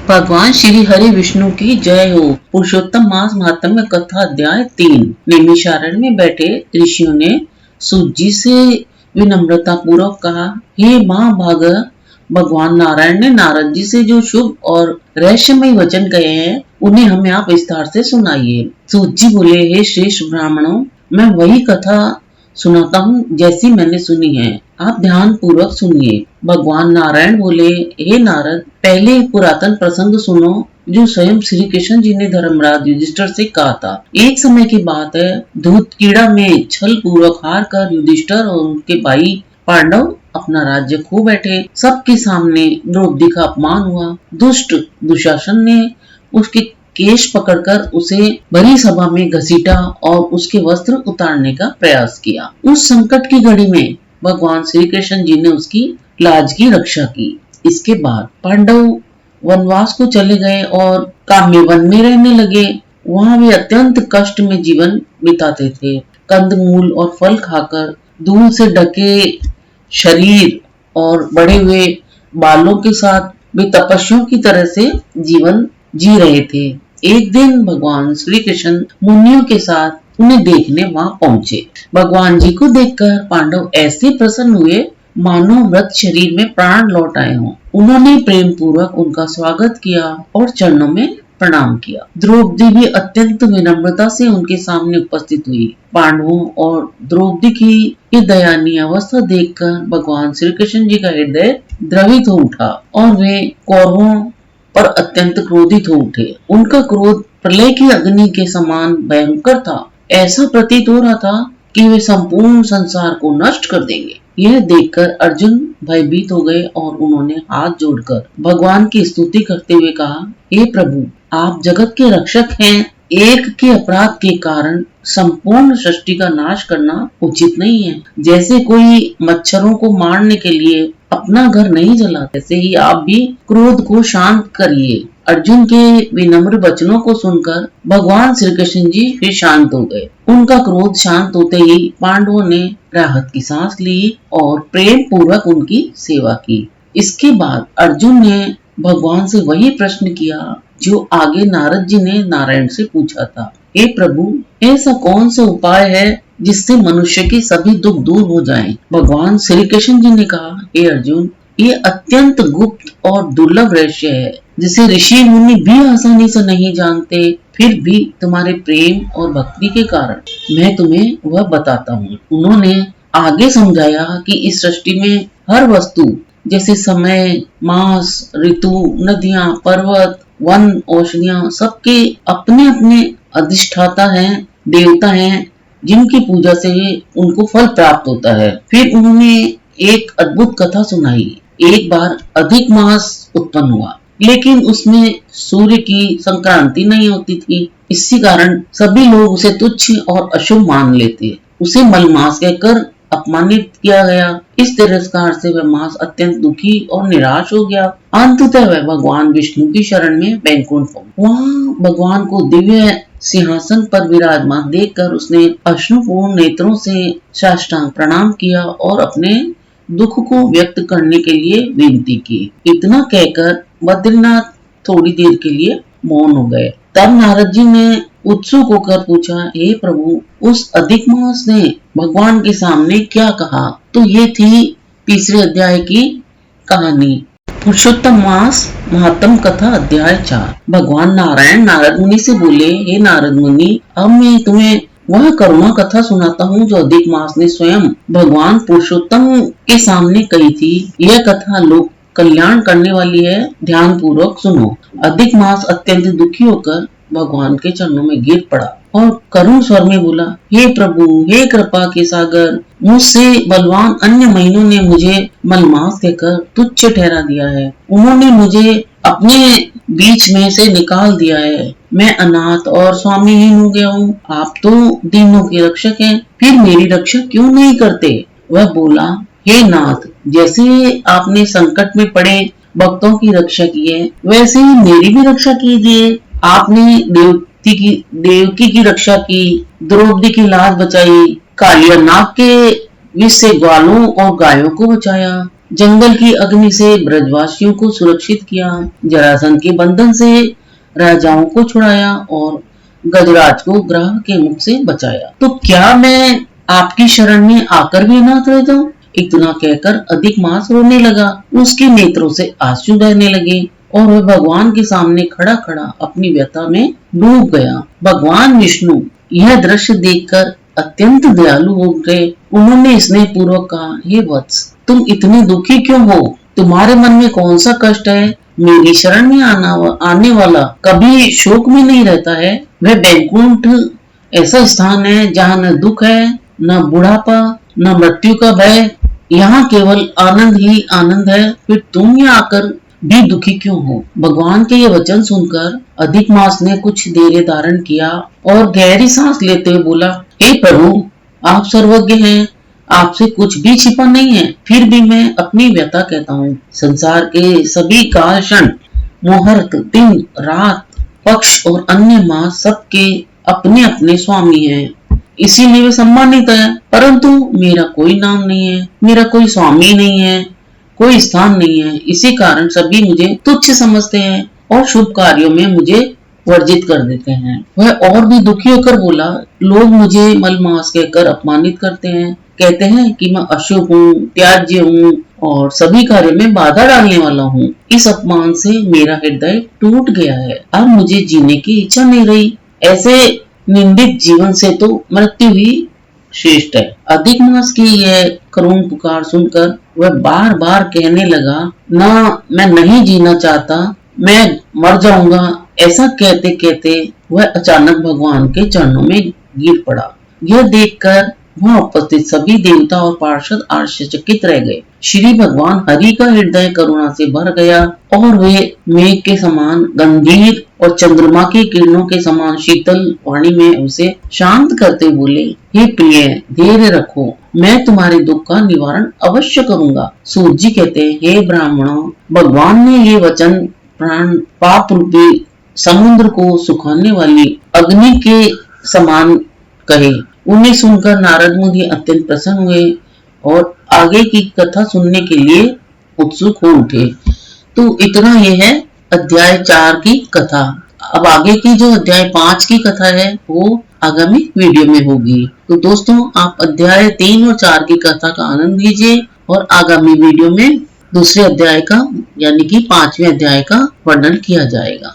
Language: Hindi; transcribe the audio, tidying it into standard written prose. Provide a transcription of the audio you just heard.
भगवान श्री हरि विष्णु की जय हो। पुरुषोत्तम मास महात्म्य कथा अध्याय 3। नैमिषारण्य में बैठे ऋषियों ने सूत जी से विनम्रता पूर्वक कहा, हे महाभाग, भगवान नारायण ने नारद जी से जो शुभ और रहस्यमय वचन कहे हैं उन्हें हमें आप विस्तार से सुनाइए। सूत जी बोले, हे श्रेष्ठ ब्राह्मणों, मैं वही कथा सुनाता हूँ जैसी मैंने सुनी है, आप ध्यान पूर्वक सुनिए। भगवान नारायण बोले, हे नारद, पहले पुरातन प्रसंग सुनो जो स्वयं श्री कृष्ण जी ने धर्मराज युधिष्ठिर से कहा था। एक समय की बात है, धूत कीड़ा में छल पूर्वक हार कर युधिष्ठिर और उनके भाई पांडव अपना राज्य खो बैठे। सबके सामने द्रौपदी का अपमान हुआ। दुष्ट दुशासन ने उसके केश पकड़कर उसे भरी सभा में घसीटा और उसके वस्त्र उतारने का प्रयास किया। उस संकट की घड़ी में भगवान श्री कृष्ण जी ने उसकी लाज की रक्षा की। इसके बाद पांडव वनवास को चले गए और काम्य वन में रहने लगे। वहां वे अत्यंत कष्ट में जीवन बिताते थे। कंदमूल और फल खाकर धूल से ढके शरीर और बढ़े हुए बालों के साथ वे तपस्वियों की तरह से जीवन जी रहे थे। एक दिन भगवान श्री कृष्ण मुनियों के साथ उन्हें देखने वहां पहुंचे। भगवान जी को देखकर पांडव ऐसे प्रसन्न हुए मानो मृत शरीर में प्राण लौट आए हों। उन्होंने प्रेम पूर्वक उनका स्वागत किया और चरणों में प्रणाम किया। द्रौपदी भी अत्यंत विनम्रता से उनके सामने उपस्थित हुई। पांडवों और द्रौपदी की ये दयनीय अवस्था देखकर भगवान श्री कृष्ण जी का हृदय द्रवित हो उठा और वे कौरवों पर अत्यंत क्रोधित हो उठे। उनका क्रोध प्रलय की अग्नि के समान भयंकर था। ऐसा प्रतीत हो रहा था कि वे संपूर्ण संसार को नष्ट कर देंगे। यह देखकर अर्जुन भयभीत हो गए और उन्होंने हाथ जोड़कर भगवान की स्तुति करते हुए कहा, हे प्रभु, आप जगत के रक्षक हैं। एक के अपराध के कारण संपूर्ण सृष्टि का नाश करना उचित नहीं है। जैसे कोई मच्छरों को मारने के लिए अपना घर नहीं जलाता, ऐसे ही आप भी क्रोध को शांत करिए। अर्जुन के विनम्र वचनों को सुनकर भगवान श्री कृष्ण जी फिर शांत हो गए। उनका क्रोध शांत होते ही पांडवों ने राहत की सांस ली और प्रेम पूर्वक उनकी सेवा की। इसके बाद अर्जुन ने भगवान से वही प्रश्न किया जो आगे नारद जी ने नारायण से पूछा था, हे प्रभु, ऐसा कौन सा उपाय है जिससे मनुष्य के सभी दुख दूर हो जाएं? भगवान श्री कृष्ण जी ने कहा, हे अर्जुन, ये अत्यंत गुप्त और दुर्लभ रहस्य है जिसे ऋषि मुनि भी आसानी से नहीं जानते। फिर भी तुम्हारे प्रेम और भक्ति के कारण मैं तुम्हें वह बताता हूँ। उन्होंने आगे समझाया कि इस सृष्टि में हर वस्तु जैसे समय, मास, ऋतु, नदियां, पर्वत, वन, औषधियां, सबके अपने अपने अधिष्ठाता हैं, देवता हैं जिनकी पूजा से उनको फल प्राप्त होता है। फिर उन्होंने एक अद्भुत कथा सुनाई। एक बार अधिक मास उत्पन्न हुआ, लेकिन उसमें सूर्य की संक्रांति नहीं होती थी। इसी कारण सभी लोग उसे तुच्छ और अशुभ मान लेते। उसे मलमास कहकर अपमानित किया गया। इस तिरस्कार से वह मास अत्यंत दुखी और निराश हो गया। अंततः वह भगवान विष्णु की शरण में बैकुंठ पहुंचा। वहाँ भगवान को दिव्य सिंहासन पर विराजमान देखकर उसने अश्रुपूर्ण नेत्रों से साष्टांग प्रणाम किया और अपने दुख को व्यक्त करने के लिए विनती की। इतना कहकर बद्रीनाथ थोड़ी देर के लिए मौन हो गए। तब नारद जी ने उत्सुक होकर पूछा, हे प्रभु, उस अधिक मास ने भगवान के सामने क्या कहा? तो ये थी तीसरे अध्याय की कहानी। पुरुषोत्तम मास महात्म कथा अध्याय 4। भगवान नारायण नारद मुनि से बोले, हे नारद मुनि, अब मैं तुम्हें वह करुणा कथा सुनाता हूँ जो अधिक मास ने स्वयं भगवान पुरुषोत्तम के सामने कही थी। यह कथा लोक कल्याण करने वाली है, ध्यान पूर्वक सुनो। अधिक मास अत्यंत दुखी होकर भगवान के चरणों में गिर पड़ा और करुण स्वर में बोला, हे प्रभु, हे कृपा के सागर, मुझसे बलवान अन्य महीनों ने मुझे मलमास कहकर तुच्छ ठहरा दिया है। उन्होंने मुझे अपने बीच में से निकाल दिया है। मैं अनाथ और स्वामीहीन हो गया हूँ। आप तो दीनों के रक्षक हैं, फिर मेरी रक्षा क्यों नहीं करते? वह बोला, हे नाथ, जैसे आपने संकट में पड़े भक्तों की रक्षा की है, वैसे ही मेरी भी रक्षा कीजिए। आपने देवकी की रक्षा की, द्रौपदी की लाज बचाई, कालिया नाग के विष से ग्वालों और गायों को बचाया, जंगल की अग्नि से ब्रजवासियों को सुरक्षित किया, जरासंध के बंधन से राजाओं को छुड़ाया और गजराज को ग्रह के मुख से बचाया। तो क्या मैं आपकी शरण में आकर भी अनाथ रह जाऊं? इतना कहकर अधिकमास रोने लगा। उसके नेत्रों से आंसू बहने लगे और वह भगवान के सामने खड़ा खड़ा अपनी व्यथा में डूब गया। भगवान विष्णु यह दृश्य देखकर अत्यंत दयालु हो गए। उन्होंने स्नेह पूर्वक कहा, हे वत्स, तुम इतने दुखी क्यों हो? तुम्हारे मन में कौन सा कष्ट है? मेरी शरण में आने वाला कभी शोक में नहीं रहता है। वह बैकुंठ ऐसा स्थान है जहाँ न दुख है, न बुढ़ापा, न मृत्यु का भय। यहाँ केवल आनंद ही आनंद है। फिर तुम यहाँ आकर भी दुखी क्यों हो? भगवान के ये वचन सुनकर अधिकमास ने कुछ धैर्य धारण किया और गहरी सांस लेते हुए बोला, हे प्रभु, आप सर्वज्ञ हैं, आपसे कुछ भी छिपा नहीं है। फिर भी मैं अपनी व्यथा कहता हूँ। संसार के सभी काल क्षण, मुहूर्त, दिन, रात, पक्ष और अन्य मास सबके अपने अपने स्वामी हैं, इसीलिए वे सम्मानित है। परंतु मेरा कोई नाम नहीं है, मेरा कोई स्वामी नहीं है, कोई स्थान नहीं है। इसी कारण सभी मुझे तुच्छ समझते हैं और शुभ कार्यों में मुझे वर्जित कर देते हैं। वह और भी दुखी होकर बोला, लोग मुझे मलमास कहकर अपमानित करते हैं, कहते हैं कि मैं अशुभ हूँ, त्याज्य हूँ और सभी कार्यों में बाधा डालने वाला हूँ। इस अपमान से मेरा हृदय टूट गया है। अब मुझे जीने की इच्छा नहीं रही। ऐसे निंदित जीवन से तो मृत्यु ही श्रेष्ठ है। अधिकमास की यह करुण पुकार सुनकर वह बार बार कहने लगा, ना, मैं नहीं जीना चाहता, मैं मर जाऊंगा। ऐसा कहते कहते वह अचानक भगवान के चरणों में गिर पड़ा। यह देखकर वहां उपस्थित सभी देवता और पार्षद आश्चर्यचकित रह गए। श्री भगवान हरि का हृदय करुणा से भर गया और वे मेघ के समान गंभीर और चंद्रमा की किरणों के समान शीतल वाणी में उसे शांत करते बोले, हे प्रिय, धैर्य रखो, मैं तुम्हारे दुख का निवारण अवश्य करूंगा। सूत जी कहते हैं, हे ब्राह्मणों, भगवान ने ये वचन प्राण पाप रूपी समुद्र को सुखाने वाली अग्नि के समान कहे। उन्हें सुनकर नारद मुनि अत्यंत प्रसन्न हुए और आगे की कथा सुनने के लिए उत्सुक हो उठे। तो इतना ये है अध्याय 4 की कथा। अब आगे की जो अध्याय 5 की कथा है वो आगामी वीडियो में होगी। तो दोस्तों, आप अध्याय 3 और 4 की कथा का आनंद लीजिए और आगामी वीडियो में दूसरे अध्याय का यानी कि 5वें अध्याय का वर्णन किया जाएगा।